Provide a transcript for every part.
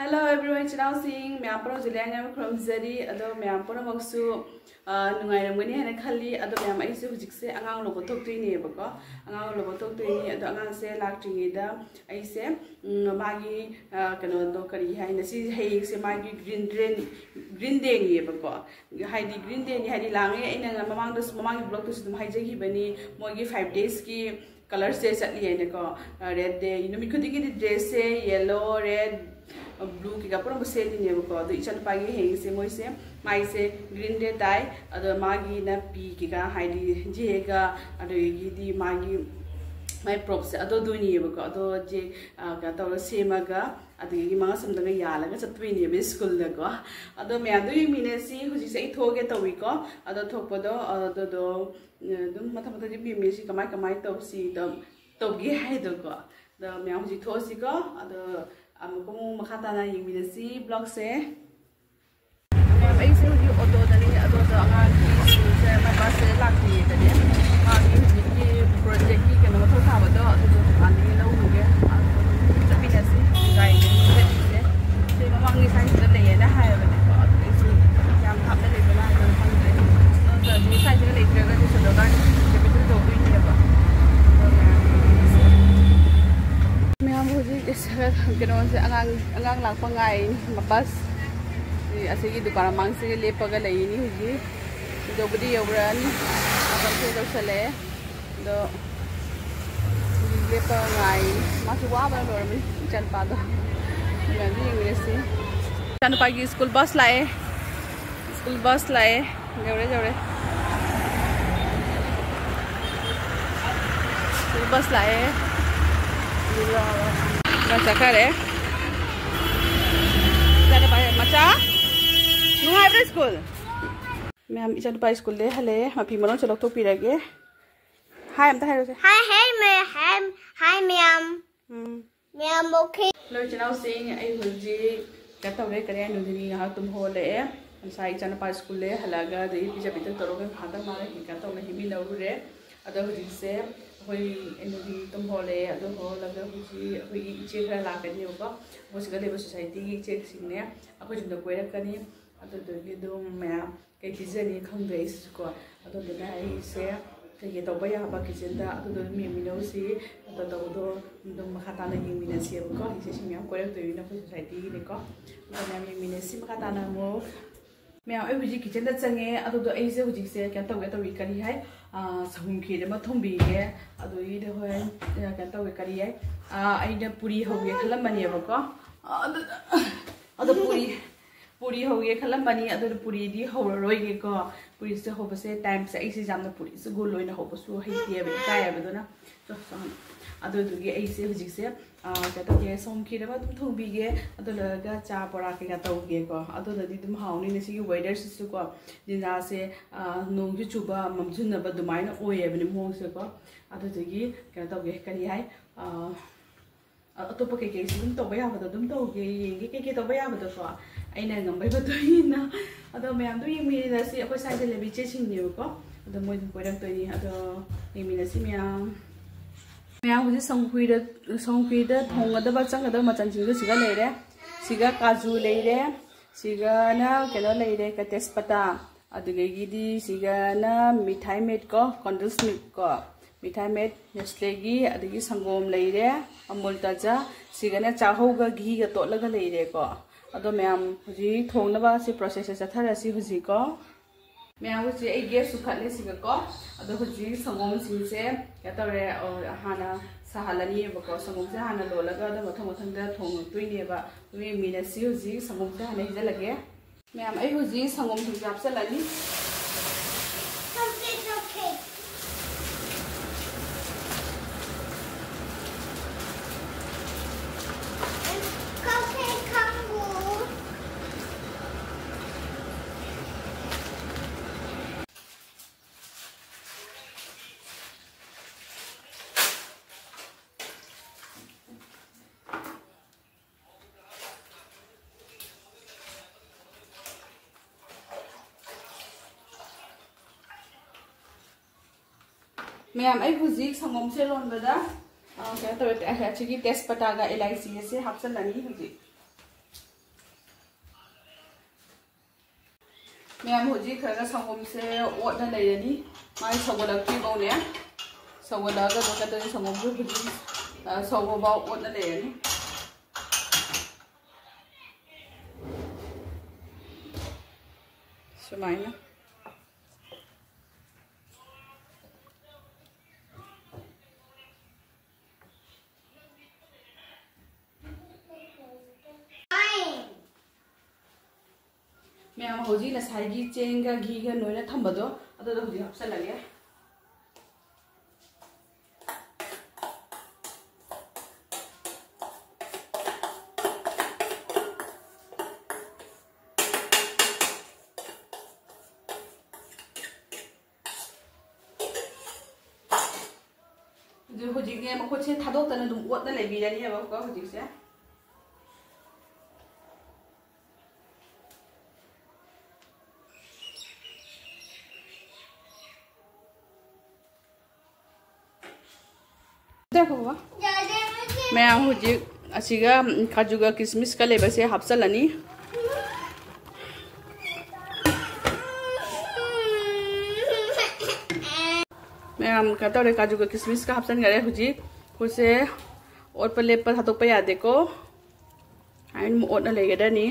Hello everyone, channel sing me apro Juliana from Zeri ado me apro maksu nungai ramgani hana khali ado me am aise hujikse angang lobo thokti ne bako angang lobo thokti ni ado angang se laktingi da aise magi kano do kari hai na si hei se magi green day ni bako hai di green day ni hai di lange aina mamang blog to sum hai jagi bani mogi 5 days ki color se chatli ai ne ko red day numit khudi ki dress se yellow red blue की कपड़ा में cell नहीं है वो तो इचन पागी है इसे मोई से माई से ग्रीन डे टाई अदर मागी ना पी की का हाइडी जेगा अदर ये दी मागी माई प्रॉप से अदर दो नहीं है वो अदर जे क्या तो से मगा अदर ये मांगा समझ में यार लगा चतुई नहीं है बस स्कूल लगा अदर मैं अदर ये मिने सी कुछ से इथोगे तो वी को अदर थोक पदो अदर दो मतलब जी भी मिने सी कमाई तो सी तो गे है दो को द मैं कुछ थो सी को अदर अमुक मखाताना यिंगमिनसी ब्लॉग से मैं ऐसे हुई ऑटो दनी ऑटो तो आंगान की से मैं बस से लाती है कदे मागी की प्रोजेक्ट की कनो तो था बतो तो दुकान में लो हो गया जबिनसी गाइड से ममांगी साइज से ले ना है बने तो ऐसे याम खापने ले बना तो फंदे तो जी साइज ले लेकर तो दुकान जब तो भी नहीं है कनो से अंगांग लाख बस असी दुकान मांग से लेपग लेनी हुई दोबदी यौरन से दौसले दो लेपगाई मासु वाब लोरमी चनपादो इंग्लिश चनपा की स्कूल बस लाए जौरे स्कूल बस लाए Masa kare, jadi bayar macam, nuhai ber school. Mem jadi bayar school deh, hale, mapi malam celok tu pira ge. Hai, am tak hari Hi, ma'am. Ma'am, okay. Lalu channel sing, ay huji, kata orang kerja nudini ngah tum hole, saya jadi bayar school deh, halaga, jadi bisa betul terus kata mana kata orang hibi lalu deh, ada huji se. कोई energy तुम होले अदो हो लगा हुई कोई इचे खरा लाकनी होगा वो सिगले बस सोसाइटी की इचे सिंगने अको जुंदा कोई रखनी अदो तो ये दो मैं कई चीज़ें नहीं खंगे इसको अदो तो ना इसे कई तो बया बा किचन दा अदो तो मिनो सी अदो तो मखाता ना ये मिने सी अब को इसे सिंगने कोई रख तो ये ना सोसाइटी ने को तो मैं मिने सी मखाता ना मो मैं अब हुई किचन दा चंगे अदो तो ऐसे हुई से क्या तो वी करी है सहूम खीर में थोंबीगे अदुई दे होय क्या तो वे करी है आइने पूरी हो गए खलमनी बको अदो पूरी हो गए खलमनी अदो पूरी दी होरोगे को पूरी से होब से टाइम से ऐसे जामना पूरी से गोल लोइना होब सु हेतिए बे काय बदना तो अदो दुगी ऐसे हुजिक से क्या तो ये सोम खीर में तुम थोंबीगे अदो लगा चा परा के क्या तोगे को अदो ददी तुम हाउनी ने सी वेदर से को जिना से नोंग जु चुबा ममजुन ब दुमाइन ओए बने मोंग से को अदो दगी क्या तोगे करी है अतोप के तुम तब याबद तुम तोगे ये के तब याबद को अइना ngambay batoina ado mayam do yimina si akoi side le biche singni ko ado moi koirak toini ado yimina si ma'am मुझे संकुईद थोंगदब चंगदब मचन सिंग सिगा लेरे सिगा काजू लेरे सिगाना केनो लेरे का तेजपत्ता अदुगेगिदी सिगाना मिठाई मेड को कंडेंस मिल्क को मिठाई मेड नेस्लेगी अदुगी संगोम लेरे अमूल ताजा सिगाना चाहोगा घी का तोलगा लेरे को अदो मैम हुजी थोंगदब से प्रोसेस चथरसी हुजी को मैं हुजी ए गैस सुखले सिगा को अदो हुजी संगोम सिंग से क्या तौरे हाना साहलनी बको संगोम से हाना लोलगा अदो मथंग दा थोंग तुइनेबा वे मिनसी हुजी संगोम से हाना हिजलगे मैम ए हुजी संगोम सिंग जापसलनी मैम आई हुजी संगम से लोन बदा क्या तो अच्छी तेजपत्ता का इलायची से हाफसलनी हुजी मैम होजी खरगा संगम से ओटना लेरनी माय सगोलक्ति बावने सगोलागा दोकतनि संगम जो होजी सगो बाव ओटना लेरनी सुमाइना मैम होजी नसाइगी चेंगा घीगा नोइना थंबदो अदो होजी हप्सलगे जो होजी ने मखोसे थादोक्तना दुम ओतना लेबिरानी हेबको होजी से देखो बाबा मैं होजी असिगा काजूगा किसमिस का लेबसे हापसलनी मैं का तौरे काजूगा किसमिस का हापसन करे होजी होसे और पर लेप पर हाथों पे याद को आइन ओटना लेगेदनी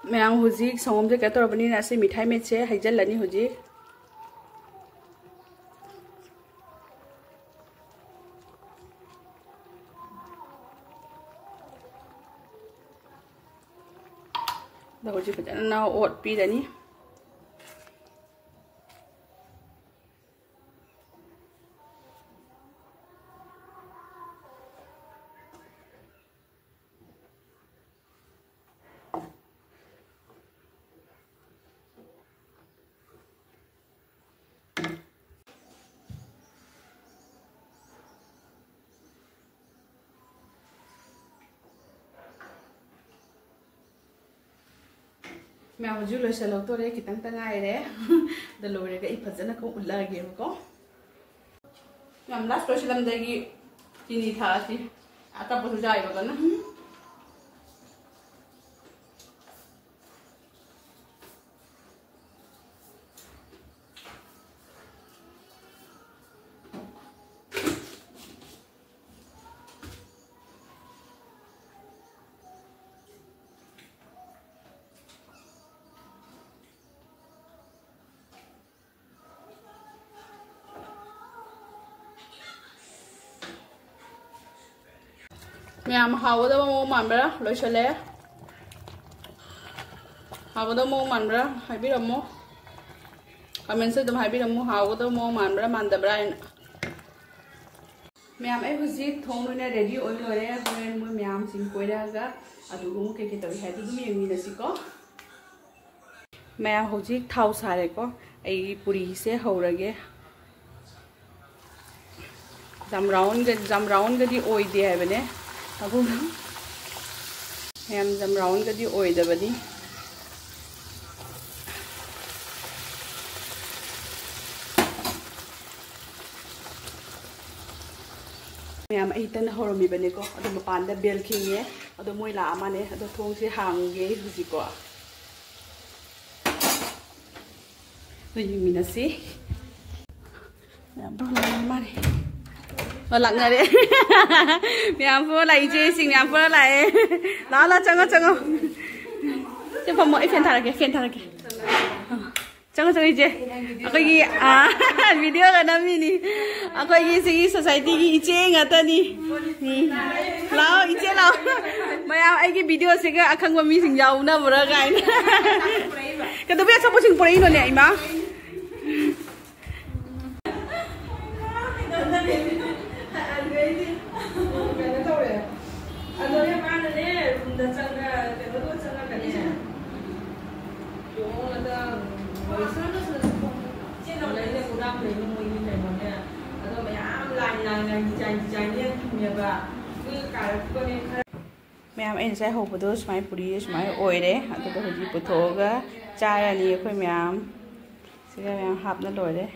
मैं होजी संगम से क्या तौरबनी ऐसे मिठाई में से हाइजलनी होजी होजी फजन ओट पीरनी मैं हजू लोसलौतोरे खितंग तंगाइरे द लोरेगा इ फजना को उल्लागेबको हम लास्ट लोसलमदगी चीनी थासी अतपसु जाइबगना मैम हावदा मो मानबरा लोइसले हावदा मो मानबरा हाइबिरमो कमेंट से तुम हाइबिरमो हावदा मो मानबरा मानदबरा मैम ए हुजी थोंगने रेडी ओइ लोरे होरेन मो मैम सिंग कोइरागा अदुगुम के तोइ हाइदु दुम येमिनसिको मैं हुजी थाव सारेको ए पुरी से हौरगे जम राउंड गदी ओइदे हैबने अब हम जम राउंड गदी ओइदबनी मैम अहितन हौरमीबनेको अदो मपानदा बेल खिंगे अदो मोइ ला माने अदो थोंग से हांगे हुजिको तो यमिनसी मैम तो माने लंगा रे मैम फो लाई जे सिंग मैम फो लाई ला ला चंगो चंगो जे फमो ए फेन थारके चंगो चंगो जे अखोगी वीडियो ga namini अखोगी सिगी सोसाइटी की इचे ngata ni lao इचे lao मैम आइगी वीडियो से ga अखंगवा मी सिंग जाउ ना बरा गाइन कदो बे सब सिंग परै नो ने इमा मैम ऐसे होबदो सुमाय पुरी सुमाय ओइरे अदो होजी पुथोगा चारानी अखोय मैम सिगा मैम हापना लोरे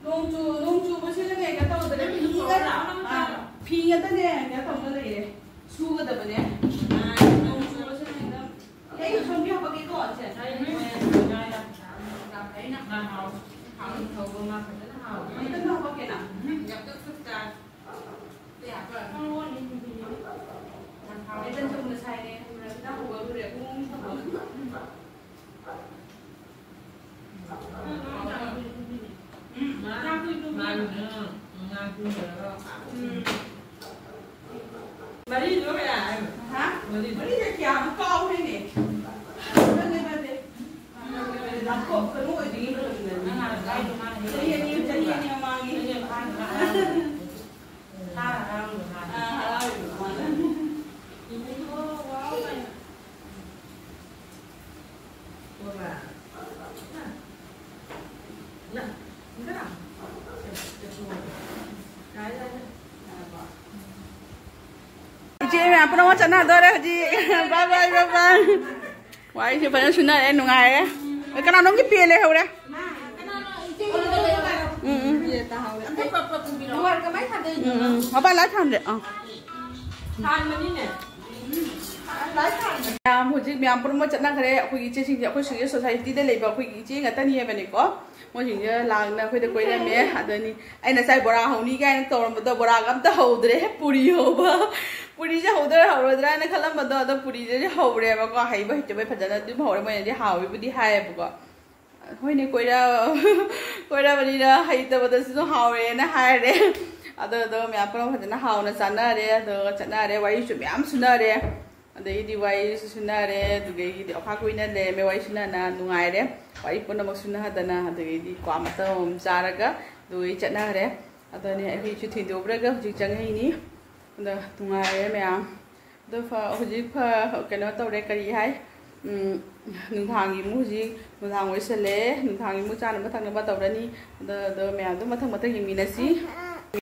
농주 보시는 게 이게 또 그래 피가 뜨네 내가 또 그래 수가 되네 농주 보시는 거 이거 좀 비어 보기 거 같아 Mari nữa mày à? Hả? Mari cho kìa nó câu thế nè. Làm cột cái mũi gì nữa rồi. Cái gì nhiều chân gì nhiều mang gì. chị mà bữa nó chắn hẳn tôi đấy chị bye bye bye bye quay chị phải xuống đây nung ngày đấy cái nào nó cái pin này hầu đấy họ bán lá thằng đấy thằng mà đi nè hꯧ직 ꯃꯌꯥꯝ ꯄꯨꯝꯅꯃꯛ ꯆꯠꯅꯈ꯭ꯔꯦ ꯑꯩꯈꯣꯏꯒꯤ ꯏꯆꯦꯁꯤꯡꯁꯦ ꯑꯩꯈꯣꯏ ꯁꯤꯒꯤ ꯁꯣꯁꯥꯏꯇꯤꯗ ꯂꯩꯕ ꯑꯩꯈꯣꯏꯒꯤ ꯏꯆꯦ ꯉꯥꯛꯇꯅꯤ ꯍꯥꯏꯕꯅꯤꯀꯣ ꯃꯣꯏꯁꯤꯡꯁꯦ ꯂꯥꯛꯅ ꯑꯩꯈꯣꯏꯗ ꯀꯣꯏꯔꯝꯃꯦ ꯑꯗꯨꯅꯤ ꯑꯩꯅ ꯉꯁꯥꯏ ꯕꯣꯔꯥ ꯍꯧꯅꯤ ꯀꯥꯏꯅ ꯇꯧꯔꯝꯕꯗꯣ ꯕꯣꯔꯥꯒ ꯑꯝꯇ ꯍꯧꯗ꯭ꯔꯦ ꯄꯨꯔꯤ ꯍꯧꯕ ꯄꯨꯔꯤꯁꯦ ꯍꯧꯗꯣꯏꯔ ꯍꯧꯔꯣꯏꯗ꯭ꯔꯥꯅ ꯈꯜꯂꯝꯕꯗꯣ ꯑꯗꯣ ꯄꯨꯔꯤꯁꯦ ꯍꯧꯔꯦꯕꯀꯣ ꯍꯩꯕ ꯍꯩꯇꯕꯩ ꯐꯖꯅ ꯑꯗꯨꯝ ꯍꯧꯔꯦ ꯃꯣꯏꯅꯗꯤ ꯍꯥꯎꯋꯤꯕꯨꯗꯤ ꯍꯥꯏꯌꯦꯕꯀꯣ ꯍꯣꯏꯅꯦ ꯀꯣꯏꯔꯕꯅꯤꯅ ꯍꯩꯇꯕꯗꯁꯨ ꯍꯥꯎꯔꯦꯅ ꯍꯥꯏꯔꯦ ꯑꯗꯣ ꯃꯌꯥꯝ ꯄꯨꯝꯅꯃꯛ ꯐꯖꯅ ꯍꯥꯎꯅ ꯆꯥꯅꯔꯦ ꯑꯗꯨꯒ ꯆꯠꯅꯔꯦ ꯋꯥꯔꯤꯁꯨ ꯃꯌꯥꯝ ꯁꯨꯅꯔꯦ ꯑꯗꯩꯗꯤ ꯋꯥꯔꯤꯁꯨ ꯁꯨꯅꯔꯦ ꯑꯗꯨꯗꯒꯤꯗꯤ ꯑꯣꯈꯥ ꯀꯨꯏꯅ ꯂꯩꯔꯝꯃꯦ ꯋꯥꯔꯤ ꯁꯨꯅꯅ ꯅꯨꯡꯉꯥꯏꯔꯦ ꯋꯥꯔꯤ ꯄꯨꯝꯅꯃꯛ ꯁꯨꯅꯍꯗꯅ ꯑꯗꯒꯤꯗꯤ ꯀ꯭ꯋꯥ ꯃꯇꯝ ꯑꯃ ꯆꯥꯔꯒ ꯑꯗꯨꯒꯤ ꯆꯠꯅꯈ꯭ꯔꯦ ꯑꯗꯨꯅꯤ ꯑꯩꯈꯣꯏꯁꯨ ꯊꯤꯟꯗꯣꯛꯎꯔꯒ ꯍꯧꯖꯤꯛ ꯆꯪꯉꯛꯏꯅꯤ ꯑꯗ ꯅꯨꯡꯉꯥꯏꯔꯦ ꯃꯌꯥꯝ ꯑꯗꯣ ꯍꯧꯖꯤꯛ ꯀꯩꯅꯣ ꯇꯧꯔꯦ ꯀꯔꯤ ꯍꯥꯏ ꯅꯨꯡꯗꯥꯡꯒꯤ ꯑꯃꯨꯛ ꯍꯧꯖꯤꯛ ꯅꯨꯡꯗꯥꯡ ꯑꯣꯏꯁꯜꯂꯦ ꯅꯨꯡꯗꯥꯡꯒꯤ ꯑꯃꯨꯛ ꯆꯥꯅꯕ ꯊꯛꯅꯕ ꯇꯧꯔꯅꯤ ꯑꯗꯣ ꯃꯌꯥꯝꯗꯣ ꯃꯊꯪ ꯌꯦꯡꯃꯤꯟꯅꯁꯤ